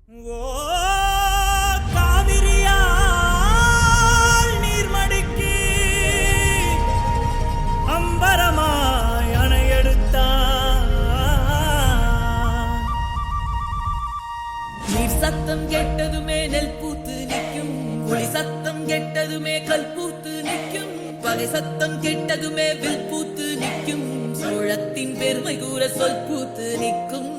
ஓ காவிரியால் நீர்மடிக்கு அம்பரமாய் அணையெடுத்தான். நீர் சத்தம் கெட்டதுமே நெல் பூத்து நிற்கும், ஒளி சத்தம் கெட்டதுமே கல் பூத்து நிற்கும், பகை சத்தம் கெட்டதுமே வில் பூத்து நிற்கும், சோழத்தின் பெருமை கூற சொல் பூத்து நிற்கும்.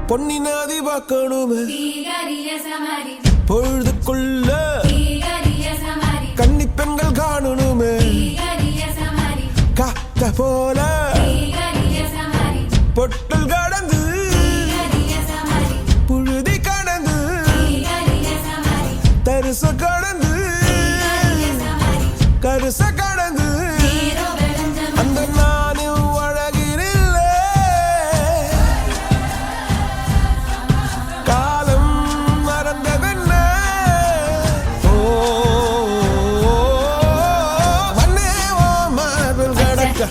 பொன்னினாதி பார்க்கணுமே பொழுதுக்குள்ள கன்னி பெண்கள் காணணுமே காத்த போல பொட்டல் கடந்து புழுதி கடந்து தரிச கடந்து கருச கடந்து அந்த நானும் அழகினில்ல காலம் மறந்ததென்ன ஓ மண்ணே ஓ மார்பில் கடக்க